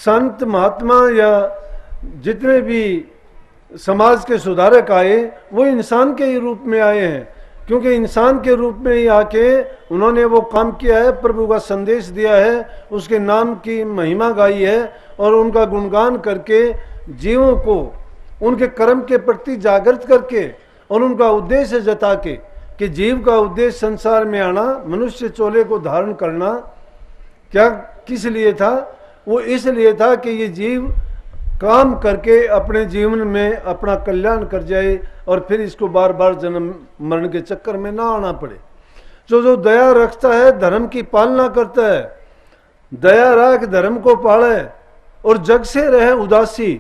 संत महात्मा या जितने भी समाज के सुधारक आए वो इंसान के ही रूप में आए हैं, क्योंकि इंसान के रूप में ही आके उन्होंने वो काम किया है, प्रभु का संदेश दिया है, उसके नाम की महिमा गाई है और उनका गुणगान करके जीवों को उनके कर्म के प्रति जागृत करके और उनका उद्देश्य जता के कि जीव का उद्देश्य संसार में आना, मनुष्य चोले को धारण करना क्या किस लिए था? वो इसलिए था कि ये जीव काम करके अपने जीवन में अपना कल्याण कर जाए और फिर इसको बार बार जन्म मरण के चक्कर में ना आना पड़े। जो दया रखता है, धर्म की पालना करता है, दया रख धर्म को पाले और जग से रहे उदासी।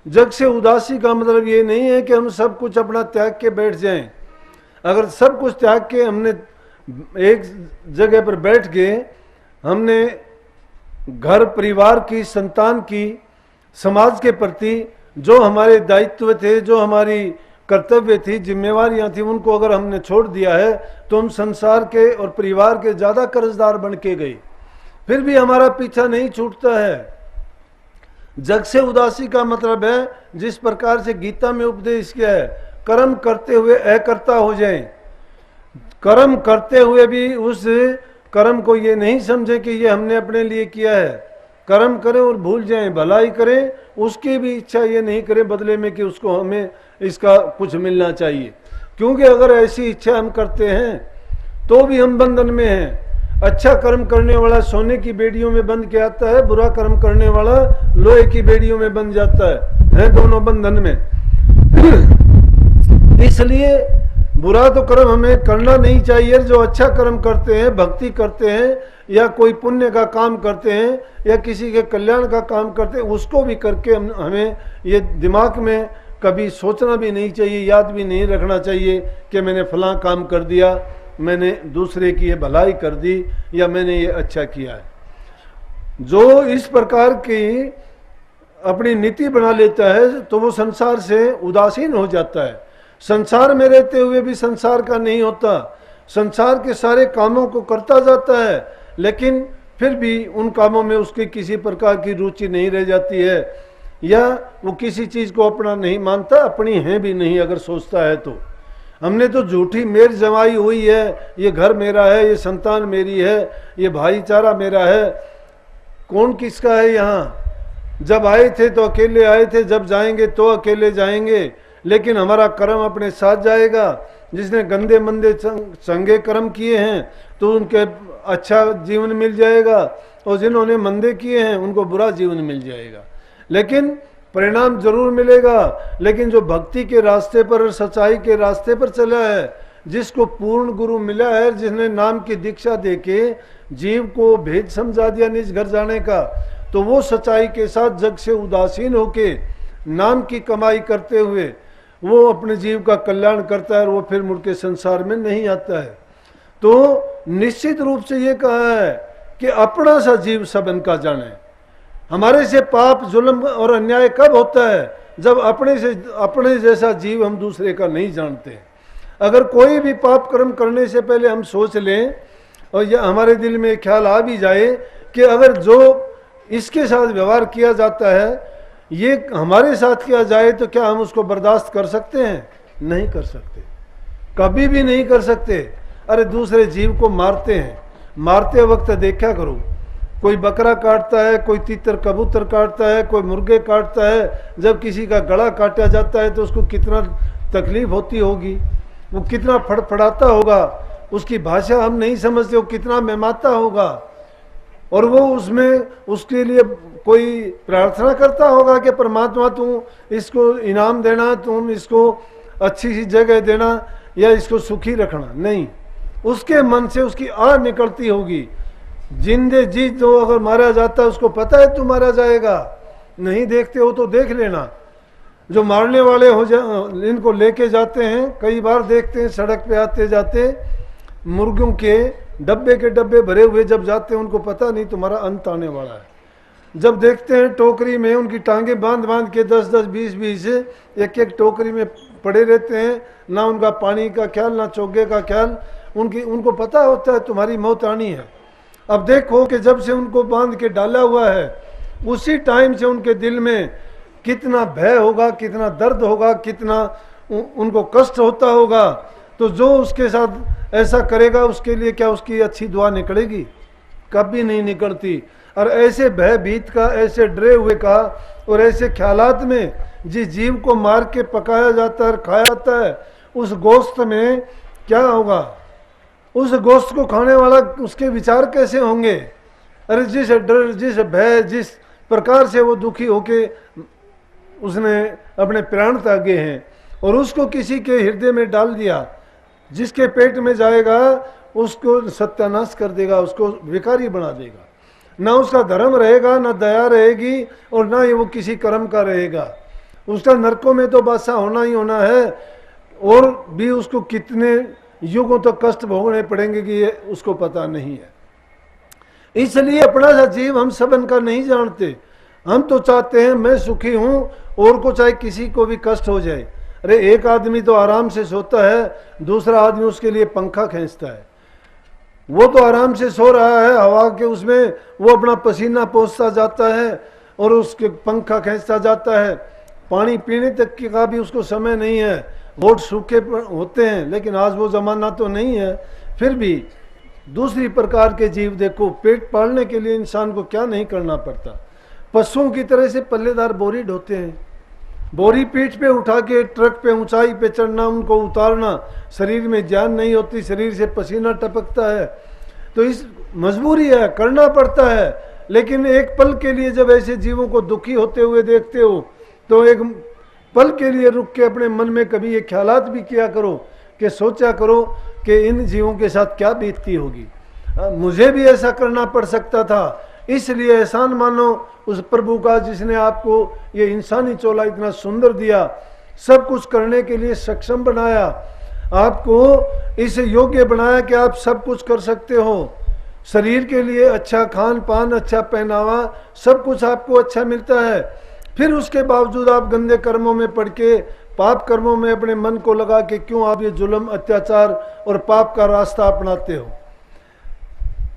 जग से उदासी का मतलब ये नहीं है कि हम सब कुछ अपना त्याग के बैठ जाएं। अगर सब कुछ त्याग के हमने एक जगह पर बैठ के हमने घर परिवार की, संतान की, समाज के प्रति जो हमारे दायित्व थे, जो हमारी कर्तव्य थी, जिम्मेवारियां थी, उनको अगर हमने छोड़ दिया है तो हम संसार के और परिवार के ज़्यादा कर्जदार बन के गए। फिर भी हमारा पीछा नहीं छूटता है। जग से उदासी का मतलब है, जिस प्रकार से गीता में उपदेश किया है, कर्म करते हुए अकर्ता हो जाएं। कर्म करते हुए भी उस कर्म को ये नहीं समझे कि ये हमने अपने लिए किया है। कर्म करें और भूल जाएं, भलाई करें, उसकी भी इच्छा ये नहीं करें बदले में कि उसको हमें इसका कुछ मिलना चाहिए। क्योंकि अगर ऐसी इच्छा हम करते हैं तो भी हम बंधन में हैं। अच्छा कर्म करने वाला सोने की बेड़ियों में बंध के आता है, बुरा कर्म करने वाला लोहे की बेड़ियों में बंध जाता है दोनों बंधन में। इसलिए बुरा तो कर्म हमें करना नहीं चाहिए। जो अच्छा कर्म करते हैं, भक्ति करते हैं या कोई पुण्य का काम करते हैं या किसी के कल्याण का काम करते हैं, उसको भी करके हमें ये दिमाग में कभी सोचना भी नहीं चाहिए, याद भी नहीं रखना चाहिए कि मैंने फलां काम कर दिया, मैंने दूसरे की ये भलाई कर दी या मैंने ये अच्छा किया है। जो इस प्रकार की अपनी नीति बना लेता है तो वो संसार से उदासीन हो जाता है। संसार में रहते हुए भी संसार का नहीं होता, संसार के सारे कामों को करता जाता है, लेकिन फिर भी उन कामों में उसकी किसी प्रकार की रुचि नहीं रह जाती है या वो किसी चीज़ को अपना नहीं मानता, अपनी है भी नहीं अगर सोचता है तो। हमने तो झूठी मेर जमाई हुई है, ये घर मेरा है, ये संतान मेरी है, ये भाईचारा मेरा है। कौन किसका है यहाँ? जब आए थे तो अकेले आए थे, जब जाएंगे तो अकेले जाएंगे, लेकिन हमारा कर्म अपने साथ जाएगा। जिसने गंदे मंदे चंगे कर्म किए हैं तो उनके अच्छा जीवन मिल जाएगा और जिन्होंने मंदे किए हैं उनको बुरा जीवन मिल जाएगा, लेकिन परिणाम जरूर मिलेगा। लेकिन जो भक्ति के रास्ते पर और सच्चाई के रास्ते पर चला है, जिसको पूर्ण गुरु मिला है, जिसने नाम की दीक्षा देके जीव को भेद समझा दिया निज घर जाने का, तो वो सच्चाई के साथ जग से उदासीन होके नाम की कमाई करते हुए वो अपने जीव का कल्याण करता है और वो फिर मुड़ के संसार में नहीं आता है। तो निश्चित रूप से ये कहा है कि अपना सा जीव सब इनका जाने। हमारे से पाप, जुल्म और अन्याय कब होता है? जब अपने जैसा जीव हम दूसरे का नहीं जानते। अगर कोई भी पाप कर्म करने से पहले हम सोच लें और यह हमारे दिल में ख्याल आ भी जाए कि अगर जो इसके साथ व्यवहार किया जाता है ये हमारे साथ किया जाए तो क्या हम उसको बर्दाश्त कर सकते हैं? नहीं कर सकते, कभी भी नहीं कर सकते। अरे दूसरे जीव को मारते हैं, मारते वक्त देखा करो, कोई बकरा काटता है, कोई तीतर कबूतर काटता है, कोई मुर्गे काटता है। जब किसी का गला काटा जाता है तो उसको कितना तकलीफ होती होगी, वो कितना फड़फड़ाता होगा, उसकी भाषा हम नहीं समझते, वो कितना मेहमाता होगा। और वो उसमें उसके लिए कोई प्रार्थना करता होगा कि परमात्मा तुम इसको इनाम देना, तुम इसको अच्छी सी जगह देना या इसको सुखी रखना। नहीं, उसके मन से उसकी आह निकलती होगी। जिंदे जी जो अगर मारा जाता है उसको पता है तू मारा जाएगा, नहीं देखते हो तो देख लेना। जो मारने वाले हो इनको लेके जाते हैं, कई बार देखते हैं सड़क पे आते जाते मुर्गों के डब्बे भरे हुए जब जाते हैं, उनको पता नहीं तुम्हारा अंत आने वाला है। जब देखते हैं टोकरी में उनकी टांगे बांध बांध के 10-10, 20-20 एक टोकरी में पड़े रहते हैं, ना उनका पानी का ख्याल, ना चोगे का ख्याल। उनको पता होता है तुम्हारी मौत आनी है। अब देखो कि जब से उनको बांध के डाला हुआ है उसी टाइम से उनके दिल में कितना भय होगा, कितना दर्द होगा, कितना उनको कष्ट होता होगा। तो जो उसके साथ ऐसा करेगा उसके लिए क्या उसकी अच्छी दुआ निकलेगी? कभी नहीं निकलती। और ऐसे भयभीत का, ऐसे डरे हुए का और ऐसे ख्यालात में जिस जीव को मार के पकाया जाता है और खाया जाता है, उस गोश्त में क्या होगा? उस गोश्त को खाने वाला उसके विचार कैसे होंगे? अरे जिस डर, जिस भय, जिस प्रकार से वो दुखी होके उसने अपने प्राण त्यागे हैं और उसको किसी के हृदय में डाल दिया, जिसके पेट में जाएगा उसको सत्यानाश कर देगा, उसको विकारी बना देगा। ना उसका धर्म रहेगा, ना दया रहेगी, और ना ही वो किसी कर्म का रहेगा। उसका नरकों में तो बादशाह होना ही होना है, और भी उसको कितने युगों तक कष्ट भोगने पड़ेंगे कि ये उसको पता नहीं है। इसलिए अपना सा जीव हम सबन का नहीं जानते। हम तो चाहते हैं मैं सुखी हूं और को चाहे किसी को भी कष्ट हो जाए। अरे एक आदमी तो आराम से सोता है, दूसरा आदमी उसके लिए पंखा खींचता है। वो तो आराम से सो रहा है, हवा के उसमें वो अपना पसीना पोंछता जाता है और उसके पंखा खींचता जाता है। पानी पीने तक का भी उसको समय नहीं है, होठ सूखे होते हैं। लेकिन आज वो जमाना तो नहीं है। फिर भी दूसरी प्रकार के जीव देखो, पेट पालने के लिए इंसान को क्या नहीं करना पड़ता। पशुओं की तरह से पल्लेदार बोरी ढोते हैं, बोरी पीठ पे उठा के ट्रक पे ऊंचाई पे चढ़ना, उनको उतारना, शरीर में जान नहीं होती, शरीर से पसीना टपकता है। तो इस मजबूरी है, करना पड़ता है। लेकिन एक पल के लिए जब ऐसे जीवों को दुखी होते हुए देखते हो तो एक पल के लिए रुक के अपने मन में कभी ये ख्यालात भी किया करो कि सोचा करो कि इन जीवों के साथ क्या बीतती होगी। मुझे भी ऐसा करना पड़ सकता था, इसलिए एहसान मानो उस प्रभु का जिसने आपको ये इंसानी चोला इतना सुंदर दिया, सब कुछ करने के लिए सक्षम बनाया, आपको इस योग्य बनाया कि आप सब कुछ कर सकते हो। शरीर के लिए अच्छा खान पान, अच्छा पहनावा, सब कुछ आपको अच्छा मिलता है। फिर उसके बावजूद आप गंदे कर्मों में पड़ के, पाप कर्मों में अपने मन को लगा के क्यों आप ये जुल्म, अत्याचार और पाप का रास्ता अपनाते हो।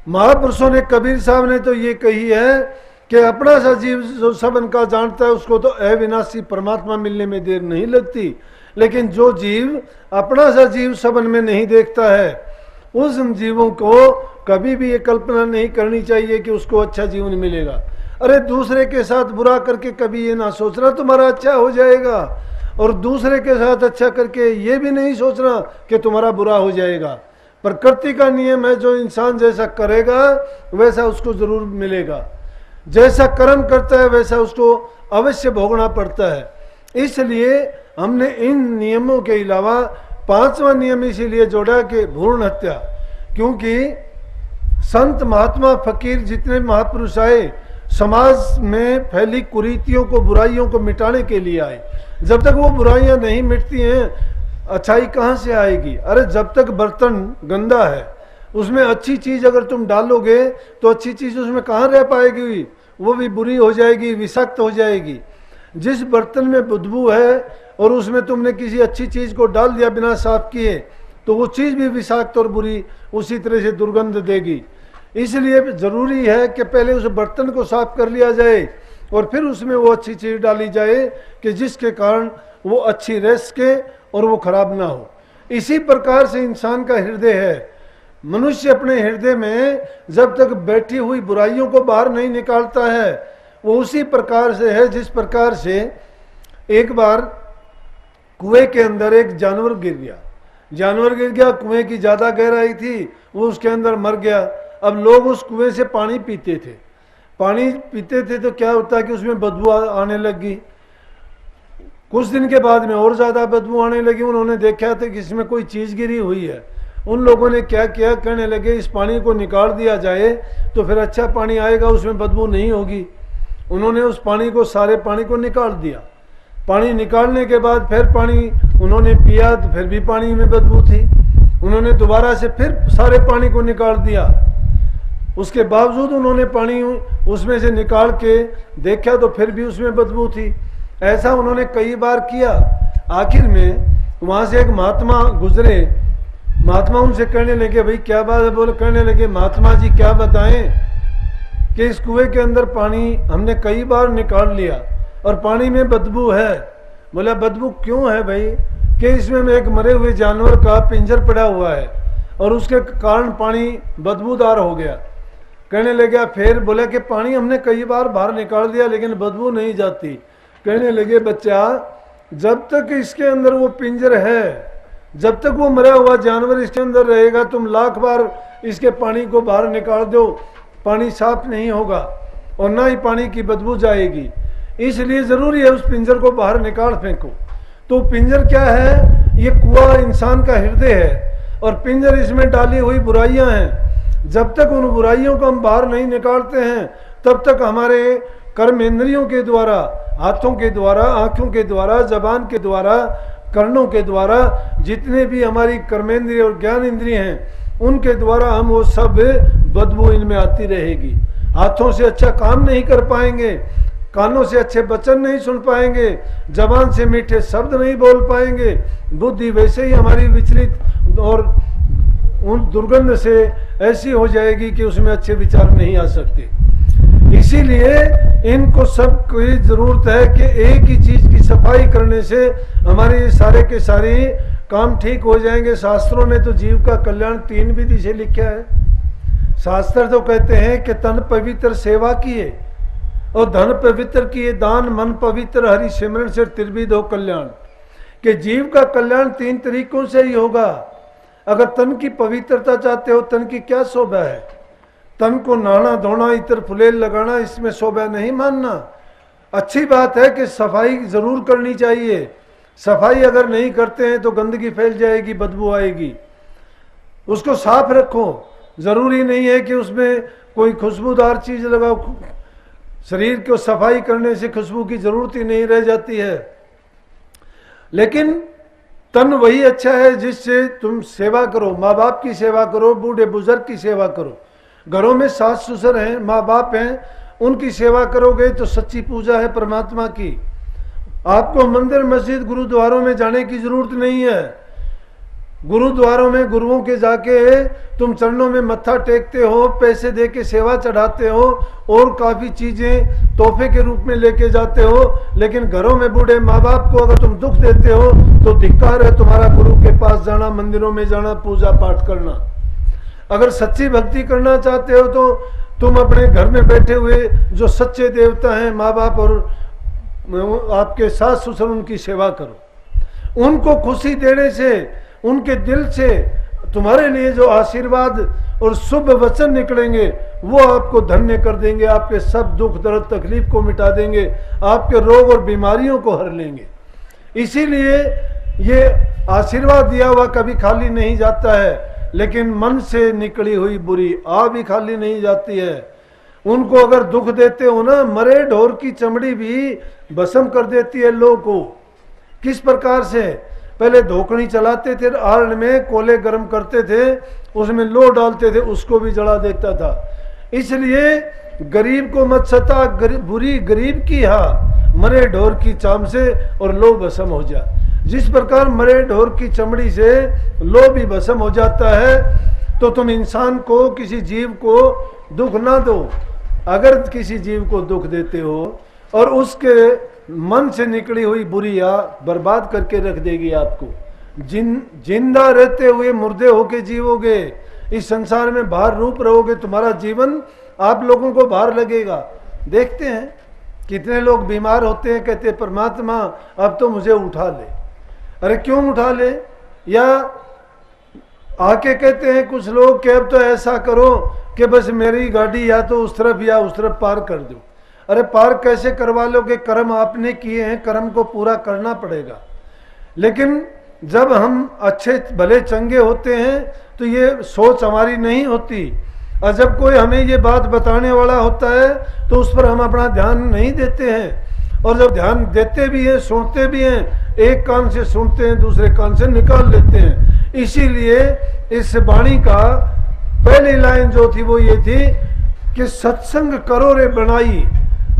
महापुरुषों ने, कबीर साहब ने तो ये कही है कि अपना सा जीव जो सबन का जानता है उसको तो अविनाशी परमात्मा मिलने में देर नहीं लगती। लेकिन जो जीव अपना सा जीव सबन में नहीं देखता है, उस जीवों को कभी भी ये कल्पना नहीं करनी चाहिए कि उसको अच्छा जीवन मिलेगा। अरे दूसरे के साथ बुरा करके कभी ये ना सोचना तुम्हारा अच्छा हो जाएगा, और दूसरे के साथ अच्छा करके ये भी नहीं सोचना कि तुम्हारा बुरा हो जाएगा। प्रकृति का नियम है, जो इंसान जैसा करेगा वैसा उसको जरूर मिलेगा। जैसा कर्म करता है वैसा उसको अवश्य भोगना पड़ता है। इसलिए हमने इन नियमों के अलावा पांचवा नियम इसीलिए जोड़ा कि भ्रूण हत्या। क्योंकि संत, महात्मा, फकीर जितने महापुरुष आए, समाज में फैली कुरीतियों को, बुराइयों को मिटाने के लिए आए। जब तक वो बुराइयां नहीं मिटती हैं, अच्छाई कहाँ से आएगी? अरे जब तक बर्तन गंदा है, उसमें अच्छी चीज अगर तुम डालोगे तो अच्छी चीज उसमें कहाँ रह पाएगी? वो भी बुरी हो जाएगी, विषाक्त हो जाएगी। जिस बर्तन में बदबू है और उसमें तुमने किसी अच्छी चीज को डाल दिया बिना साफ किए, तो वो चीज भी विषाक्त और बुरी उसी तरह से दुर्गंध देगी। इसलिए जरूरी है कि पहले उस बर्तन को साफ कर लिया जाए और फिर उसमें वो अच्छी चीज डाली जाए कि जिसके कारण वो अच्छी रह सके और वो खराब ना हो। इसी प्रकार से इंसान का हृदय है। मनुष्य अपने हृदय में जब तक बैठी हुई बुराइयों को बाहर नहीं निकालता है, वो उसी प्रकार से है जिस प्रकार से एक बार कुएं के अंदर एक जानवर गिर गया। जानवर गिर गया, कुएं की ज्यादा गहराई थी, वो उसके अंदर मर गया। अब लोग उस कुएं से पानी पीते थे। पानी पीते थे तो क्या होता है कि उसमें बदबू आने लगी। कुछ दिन के बाद में और ज्यादा बदबू आने लगी। उन्होंने देखा था कि इसमें कोई चीज गिरी हुई है। उन लोगों ने क्या किया, कहने लगे इस पानी को निकाल दिया जाए तो फिर अच्छा पानी आएगा, उसमें बदबू नहीं होगी। उन्होंने उस पानी को, सारे पानी को निकाल दिया। पानी निकालने के बाद फिर पानी उन्होंने पिया तो फिर भी पानी में बदबू थी। उन्होंने दोबारा से फिर सारे पानी को निकाल दिया। उसके बावजूद उन्होंने पानी उसमें से निकाल के देखा तो फिर भी उसमें बदबू थी। ऐसा उन्होंने कई बार किया। आखिर में वहां से एक महात्मा गुजरे। महात्मा उनसे कहने लगे भाई क्या बात है? बोले, कहने लगे महात्मा जी क्या बताएं, कि इस कुएं के अंदर पानी हमने कई बार निकाल लिया और पानी में बदबू है। बोला बदबू क्यों है भाई? कि इसमें एक मरे हुए जानवर का पिंजर पड़ा हुआ है और उसके कारण पानी बदबूदार हो गया। कहने लगे फिर? बोला कि पानी हमने कई बार बाहर निकाल दिया लेकिन बदबू नहीं जाती। कहने लगे बच्चा, जब तक इसके अंदर वो पिंजर है, जब तक वो मरा हुआ जानवर इसके अंदर रहेगा, तुम लाख बार इसके पानी को बाहर निकाल दो, पानी साफ नहीं होगा और ना ही पानी की बदबू जाएगी। इसलिए जरूरी है उस पिंजर को बाहर निकाल फेंको। तो पिंजर क्या है? ये कुआं इंसान का हृदय है और पिंजर इसमें डाली हुई बुराइयां हैं। जब तक उन बुराइयों को हम बाहर नहीं निकालते हैं तब तक हमारे कर्म इंद्रियों के द्वारा, हाथों के द्वारा, आंखों के द्वारा, जबान के द्वारा, कर्णों के द्वारा, जितने भी हमारी कर्मेंद्रिय और ज्ञान इंद्रिय हैं उनके द्वारा हम वो सब बदबू इनमें आती रहेगी। हाथों से अच्छा काम नहीं कर पाएंगे, कानों से अच्छे वचन नहीं सुन पाएंगे, जबान से मीठे शब्द नहीं बोल पाएंगे, बुद्धि वैसे ही हमारी विचलित और उन दुर्गंध से ऐसी हो जाएगी कि उसमें अच्छे विचार नहीं आ सकते। इसीलिए इनको सब की जरूरत है कि एक ही चीज की सफाई करने से हमारे सारे के सारे काम ठीक हो जाएंगे। शास्त्रों ने तो जीव का कल्याण 3 विधि से लिखा है। शास्त्र तो कहते हैं कि तन पवित्र सेवा किए और धन पवित्र किए दान, मन पवित्र हरि सिमरन से त्रिविध हो कल्याण। कि जीव का कल्याण 3 तरीकों से ही होगा। अगर तन की पवित्रता चाहते हो, तन की क्या शोभा है? तन को नहाना धोना, इतर फुलेल लगाना, इसमें शोभा नहीं मानना। अच्छी बात है कि सफाई जरूर करनी चाहिए। सफाई अगर नहीं करते हैं तो गंदगी फैल जाएगी, बदबू आएगी। उसको साफ रखो। जरूरी नहीं है कि उसमें कोई खुशबूदार चीज लगाओ। शरीर को सफाई करने से खुशबू की जरूरत ही नहीं रह जाती है। लेकिन तन वही अच्छा है जिससे तुम सेवा करो, माँ बाप की सेवा करो, बूढ़े बुजुर्ग की सेवा करो। घरों में सास ससुर हैं, माँ बाप हैं, उनकी सेवा करोगे तो सच्ची पूजा है परमात्मा की। आपको मंदिर मस्जिद गुरुद्वारों में जाने की जरूरत नहीं है। गुरुद्वारों में गुरुओं के जाके तुम चरणों में मत्था टेकते हो, पैसे दे के सेवा चढ़ाते हो और काफ़ी चीज़ें तोहफे के रूप में लेके जाते हो। लेकिन घरों में बूढ़े माँ बाप को अगर तुम दुख देते हो तो धिक्कार है तुम्हारा गुरु के पास जाना, मंदिरों में जाना, पूजा पाठ करना। अगर सच्ची भक्ति करना चाहते हो तो तुम अपने घर में बैठे हुए जो सच्चे देवता हैं, माँ बाप और आपके सास ससुर, उनकी सेवा करो। उनको खुशी देने से, उनके दिल से तुम्हारे लिए जो आशीर्वाद और शुभ वचन निकलेंगे वो आपको धन्य कर देंगे, आपके सब दुख दर्द तकलीफ को मिटा देंगे, आपके रोग और बीमारियों को हर लेंगे। इसीलिए ये आशीर्वाद दिया हुआ कभी खाली नहीं जाता है, लेकिन मन से निकली हुई बुरी आ भी खाली नहीं जाती है। उनको अगर दुख देते हो ना, मरे ढोर की चमड़ी भी भस्म कर देती है लोगों को। किस प्रकार से? पहले धोकनी चलाते थे, आड़ में कोले गर्म करते थे, उसमें लो डालते थे, उसको भी जला देता था। इसलिए गरीब को मत सता, बुरी गरीब की हा, मरे ढोर की चाम से और लो भस्म हो जा। जिस प्रकार मरे ढोर की चमड़ी से लो भी भस्म हो जाता है, तो तुम इंसान को, किसी जीव को दुख ना दो। अगर किसी जीव को दुख देते हो और उसके मन से निकली हुई बुरी आ बर्बाद करके रख देगी आपको। जिंदा रहते हुए मुर्दे होके जीवोगे, इस संसार में भार रूप रहोगे, तुम्हारा जीवन आप लोगों को भार लगेगा। देखते हैं कितने लोग बीमार होते हैं, कहते हैं परमात्मा अब तो मुझे उठा ले। अरे क्यों उठा ले? या आके कहते हैं कुछ लोग कि अब तो ऐसा करो कि बस मेरी गाड़ी या तो उस तरफ या उस तरफ पार कर दो। अरे पार कैसे करवा लोगे? कर्म आपने किए हैं, कर्म को पूरा करना पड़ेगा। लेकिन जब हम अच्छे भले चंगे होते हैं तो ये सोच हमारी नहीं होती, और जब कोई हमें ये बात बताने वाला होता है तो उस पर हम अपना ध्यान नहीं देते हैं। और जब ध्यान देते भी हैं, सुनते भी हैं, एक कान से सुनते हैं, दूसरे कान से निकाल लेते हैं। इसीलिए इस वाणी का पहली लाइन जो थी वो ये थी कि सत्संग करो रे बनाई।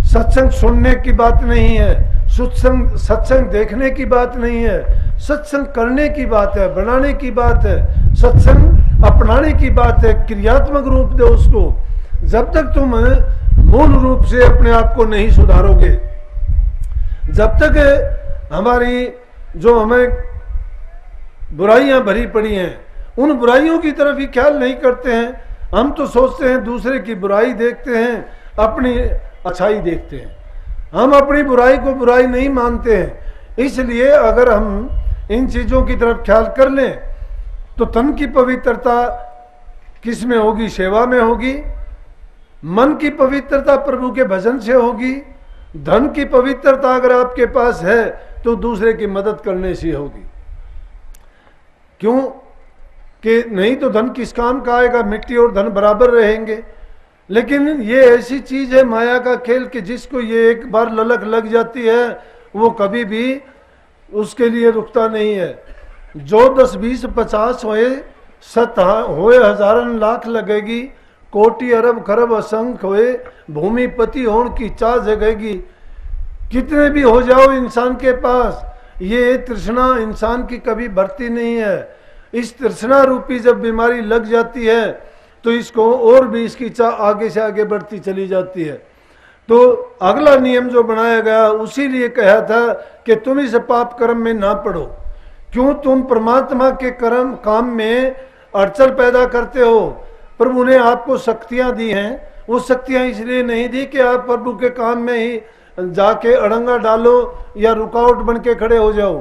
सत्संग सुनने की बात नहीं है, सत्संग देखने की बात नहीं है, सत्संग करने की बात है, बनाने की बात है, सत्संग अपनाने की बात है, क्रियात्मक रूप दे उसको। जब तक तुम मूल रूप से अपने आप को नहीं सुधारोगे, जब तक हमारी जो हमें बुराइयां भरी पड़ी हैं उन बुराइयों की तरफ ही ख्याल नहीं करते हैं। हम तो सोचते हैं दूसरे की बुराई देखते हैं, अपनी अच्छाई देखते हैं। हम अपनी बुराई को बुराई नहीं मानते हैं। इसलिए अगर हम इन चीज़ों की तरफ ख्याल कर लें तो तन की पवित्रता किस में होगी? सेवा में होगी। मन की पवित्रता प्रभु के भजन से होगी। धन की पवित्रता अगर आपके पास है तो दूसरे की मदद करने से होगी। क्यों कि नहीं तो धन किस काम का आएगा? मिट्टी और धन बराबर रहेंगे। लेकिन ये ऐसी चीज है माया का खेल कि जिसको ये एक बार ललक लग जाती है वो कभी भी उसके लिए रुकता नहीं है। जो 10 20 50 होए, 100 होए, हजारन लाख लगेगी, कोटि अरब खरब असंख्य होए, भूमिपति होने की चाह जगेगी। कितने भी हो जाओ इंसान के पास, ये तृष्णा इंसान की कभी बढ़ती नहीं है। इस तृष्णा रूपी जब बीमारी लग जाती है तो इसको और भी इसकी चाह आगे से आगे बढ़ती चली जाती है। तो अगला नियम जो बनाया गया उसी लिए कहा था कि तुम इस पाप कर्म में ना पड़ो। क्यों? तुम परमात्मा के कर्म काम में अड़चन पैदा करते हो। प्रभु ने आपको शक्तियां दी हैं, वो शक्तियां इसलिए नहीं दी कि आप प्रभु के काम में ही जाके अड़ंगा डालो या रुकावट बन के खड़े हो जाओ।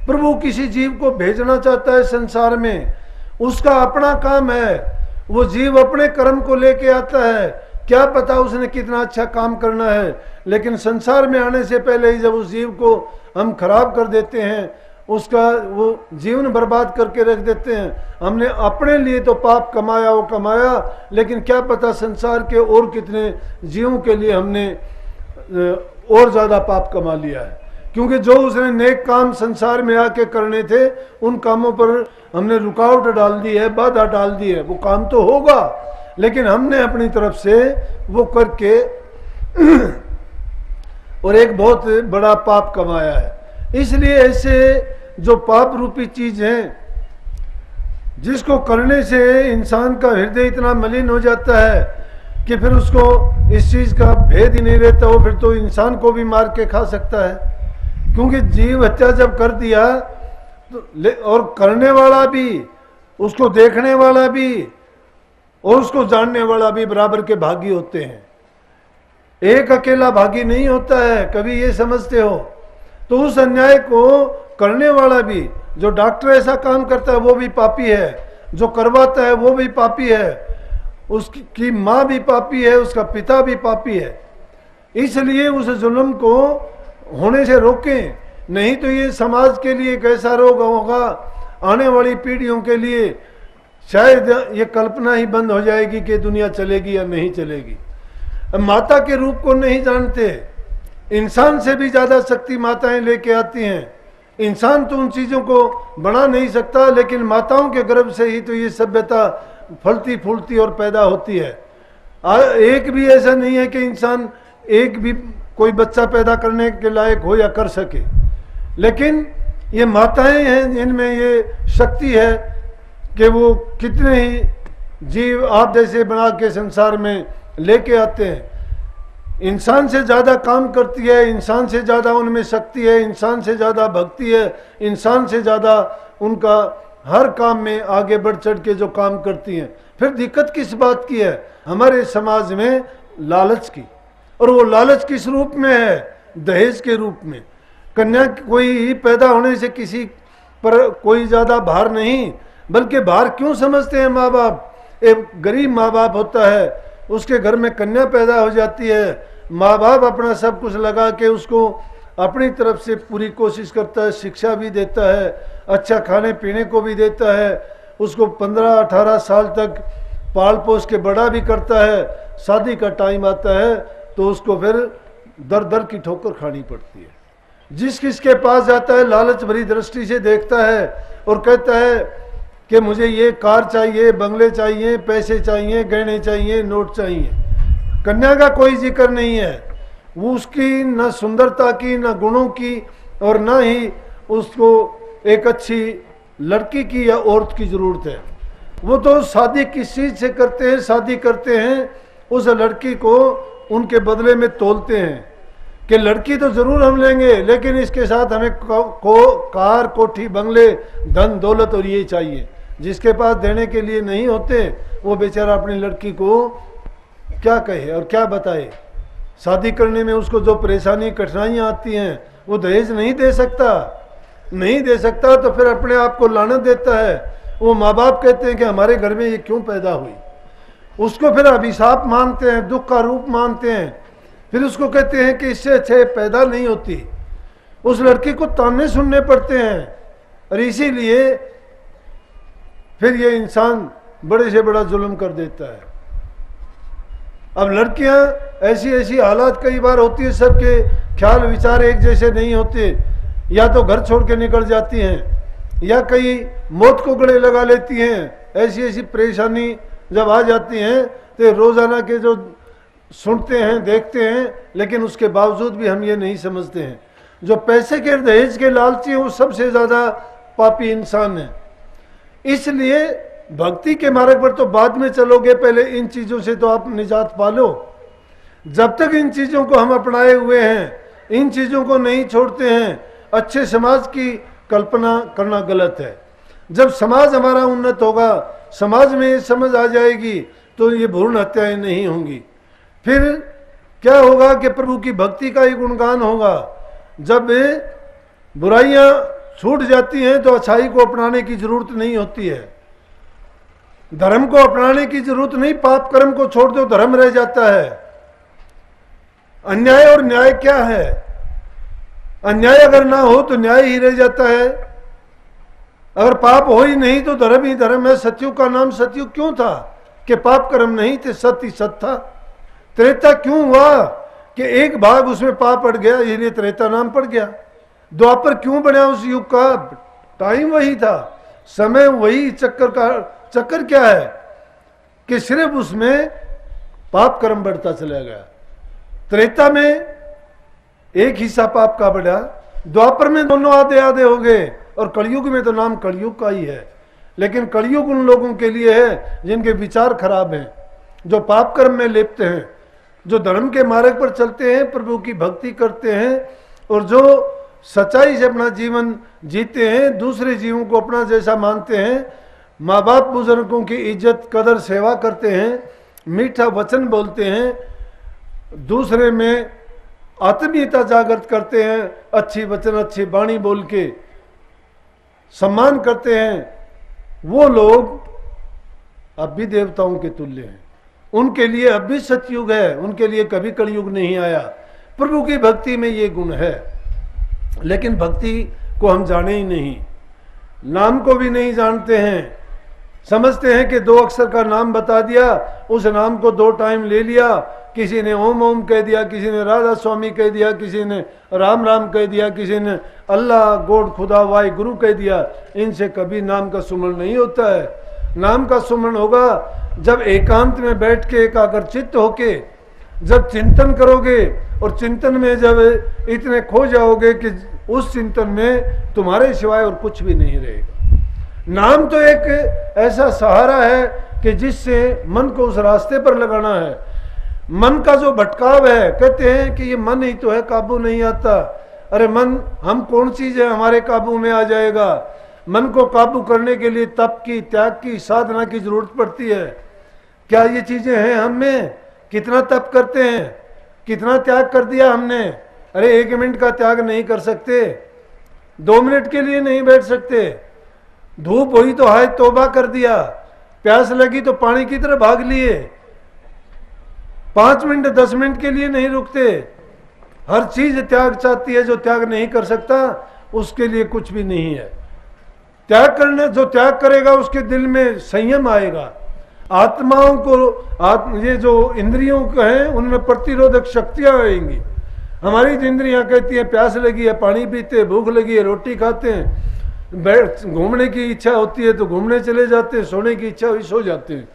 प्रभु किसी जीव को भेजना चाहता है संसार में, उसका अपना काम है। वो जीव अपने कर्म को लेके आता है, क्या पता उसने कितना अच्छा काम करना है, लेकिन संसार में आने से पहले ही जब उस जीव को हम खराब कर देते हैं, उसका वो जीवन बर्बाद करके रख देते हैं। हमने अपने लिए तो पाप कमाया वो कमाया, लेकिन क्या पता संसार के और कितने जीवों के लिए हमने और ज़्यादा पाप कमा लिया है। क्योंकि जो उसने नेक काम संसार में आके करने थे उन कामों पर हमने रुकावट डाल दी है, बाधा डाल दी है। वो काम तो होगा लेकिन हमने अपनी तरफ से वो करके और एक बहुत बड़ा पाप कमाया है। इसलिए ऐसे जो पाप रूपी चीज है जिसको करने से इंसान का हृदय इतना मलिन हो जाता है कि फिर उसको इस चीज का भेद ही नहीं रहता, वो फिर तो इंसान को भी मार के खा सकता है। क्योंकि जीव हत्या जब कर दिया तो और करने वाला भी, उसको देखने वाला भी और उसको जानने वाला भी बराबर के भागी होते हैं। एक अकेला भागी नहीं होता है, कभी ये समझते हो? तो उस अन्याय को करने वाला भी, जो डॉक्टर ऐसा काम करता है वो भी पापी है, जो करवाता है वो भी पापी है, उसकी माँ भी पापी है, उसका पिता भी पापी है। इसलिए उस जुल्म को होने से रोकें, नहीं तो ये समाज के लिए कैसा रोग होगा, आने वाली पीढ़ियों के लिए शायद ये कल्पना ही बंद हो जाएगी कि दुनिया चलेगी या नहीं चलेगी। माता के रूप को नहीं जानते, इंसान से भी ज़्यादा शक्ति माताएं लेके आती हैं। इंसान तो उन चीज़ों को बना नहीं सकता, लेकिन माताओं के गर्भ से ही तो ये सभ्यता फलती फूलती और पैदा होती है। एक भी ऐसा नहीं है कि इंसान एक भी कोई बच्चा पैदा करने के लायक हो या कर सके, लेकिन ये माताएं हैं जिनमें ये शक्ति है कि वो कितने ही जीव आप जैसे बना के संसार में लेके आते हैं। इंसान से ज़्यादा काम करती है, इंसान से ज़्यादा उनमें शक्ति है, इंसान से ज़्यादा भक्ति है, इंसान से ज़्यादा उनका हर काम में आगे बढ़ चढ़ के जो काम करती हैं। फिर दिक्कत किस बात की है? हमारे समाज में लालच की। और वो लालच किस रूप में है? दहेज के रूप में। कन्या कोई पैदा होने से किसी पर कोई ज़्यादा भार नहीं, बल्कि भार क्यों समझते हैं माँ बाप? एक गरीब माँ बाप होता है, उसके घर में कन्या पैदा हो जाती है, माँ बाप अपना सब कुछ लगा के उसको अपनी तरफ से पूरी कोशिश करता है, शिक्षा भी देता है, अच्छा खाने पीने को भी देता है, उसको 15-18 साल तक पाल पोस के बड़ा भी करता है। शादी का टाइम आता है तो उसको फिर दर दर की ठोकर खानी पड़ती है। जिस किसके पास जाता है लालच भरी दृष्टि से देखता है और कहता है कि मुझे ये कार चाहिए, बंगले चाहिए, पैसे चाहिए, गहने चाहिए, नोट चाहिए। कन्या का कोई जिक्र नहीं है, वो उसकी न सुंदरता की, न गुणों की, और न ही उसको एक अच्छी लड़की की या औरत की ज़रूरत है। वो तो शादी किस चीज़ से करते हैं? शादी करते हैं उस लड़की को उनके बदले में तोलते हैं कि लड़की तो जरूर हम लेंगे, लेकिन इसके साथ हमें कार, कोठी, बंगले, धन दौलत और ये चाहिए। जिसके पास देने के लिए नहीं होते वो बेचारा अपनी लड़की को क्या कहे और क्या बताए। शादी करने में उसको जो परेशानी कठिनाइयाँ आती हैं वो दहेज नहीं दे सकता तो फिर अपने आप को लानत देता है। वो माँ बाप कहते हैं कि हमारे घर में ये क्यों पैदा हुई, उसको फिर अभिशाप मानते हैं, दुख का रूप मानते हैं, फिर उसको कहते हैं कि इससे अच्छे पैदा नहीं होती। उस लड़की को ताने सुनने पड़ते हैं और इसीलिए फिर ये इंसान बड़े से बड़ा जुल्म कर देता है। अब लड़कियां ऐसी हालात कई बार होती है, सबके ख्याल विचार एक जैसे नहीं होते, या तो घर छोड़ के निकल जाती हैं या कई मौत को गले लगा लेती हैं। ऐसी परेशानी जब आ जाती हैं तो रोजाना के जो सुनते हैं देखते हैं, लेकिन उसके बावजूद भी हम ये नहीं समझते हैं जो पैसे के दहेज के लालची हैं वो सबसे ज्यादा पापी इंसान है। इसलिए भक्ति के मार्ग पर तो बाद में चलोगे, पहले इन चीजों से तो आप निजात पालो। जब तक इन चीजों को हम अपनाए हुए हैं, इन चीजों को नहीं छोड़ते हैं, अच्छे समाज की कल्पना करना गलत है। जब समाज हमारा उन्नत होगा, समाज में ये समझ आ जाएगी तो ये भ्रूण हत्याएं नहीं होंगी। फिर क्या होगा कि प्रभु की भक्ति का ही गुणगान होगा। जब बुराइयां छूट जाती हैं तो अच्छाई को अपनाने की जरूरत नहीं होती है, धर्म को अपनाने की जरूरत नहीं, पाप कर्म को छोड़ दो धर्म रह जाता है। अन्याय और न्याय क्या है? अन्याय अगर ना हो तो न्याय ही रह जाता है, अगर पाप हो ही नहीं तो धर्म ही धर्म है। सतयुग का नाम सतयुग क्यों था? कि पाप कर्म नहीं थे, सत्य ही सत्य था। त्रेता क्यों हुआ? कि एक भाग उसमें पाप अड़ गया, इसलिए त्रेता नाम पड़ गया। द्वापर क्यों बना उस युग का? टाइम वही था, समय वही, चक्कर क्या है कि सिर्फ उसमें पाप कर्म बढ़ता चला गया। त्रेता में एक हिस्सा पाप का बढ़ा, द्वापर में दोनों आधे आधे हो गए, और कलयुग में तो नाम कलयुग का ही है। लेकिन कलयुग उन लोगों के लिए है जिनके विचार खराब हैं, जो पाप कर्म में लिप्त हैं, जो धर्म के मार्ग पर चलते हैं, प्रभु की भक्ति करते हैं और जो सच्चाई से अपना जीवन जीते हैं, दूसरे जीवों को अपना जैसा मानते हैं, माँ बाप बुजुर्गों की इज्जत कदर सेवा करते हैं, मीठा वचन बोलते हैं, दूसरे में आत्मीयता जागृत करते हैं, अच्छी वचन अच्छी वाणी बोल के सम्मान करते हैं, वो लोग अब भी देवताओं के तुल्य हैं। उनके लिए अब भी सतयुग है, उनके लिए कभी कलयुग नहीं आया। प्रभु की भक्ति में ये गुण है, लेकिन भक्ति को हम जाने ही नहीं, नाम को भी नहीं जानते हैं। समझते हैं कि 2 अक्षर का नाम बता दिया, उस नाम को 2 टाइम ले लिया, किसी ने ओम ओम कह दिया, किसी ने राधा स्वामी कह दिया, किसी ने राम राम कह दिया, किसी ने अल्लाह गॉड खुदा वाई गुरु कह दिया। इनसे कभी नाम का सुमरण नहीं होता है। नाम का सुमरण होगा जब एकांत में बैठ के एकाग्रचित्त होके जब चिंतन करोगे, और चिंतन में जब इतने खो जाओगे कि उस चिंतन में तुम्हारे सिवाय और कुछ भी नहीं रहेगा। नाम तो एक ऐसा सहारा है कि जिससे मन को उस रास्ते पर लगाना है। मन का जो भटकाव है, कहते हैं कि ये मन ही तो है, काबू नहीं आता। अरे मन हम कौन चीज है हमारे काबू में आ जाएगा? मन को काबू करने के लिए तप की, त्याग की, साधना की जरूरत पड़ती है। क्या ये चीजें हैं हम में? कितना तप करते हैं, कितना त्याग कर दिया हमने? अरे 1 मिनट का त्याग नहीं कर सकते, 2 मिनट के लिए नहीं बैठ सकते। धूप हुई तो हाय तौबा कर दिया, प्यास लगी तो पानी की तरफ भाग लिए, 5 मिनट 10 मिनट के लिए नहीं रुकते। हर चीज त्याग चाहती है, जो त्याग नहीं कर सकता उसके लिए कुछ भी नहीं है। त्याग करने, जो त्याग करेगा उसके दिल में संयम आएगा। आत्माओं को ये जो इंद्रियों का है उनमें प्रतिरोधक शक्तियां आएंगी। हमारी इंद्रियां कहती हैं प्यास लगी है पानी पीते, भूख लगी है रोटी खाते हैं, घूमने की इच्छा होती है तो घूमने चले जाते हैं, सोने की इच्छा हुई सो जाते हैं।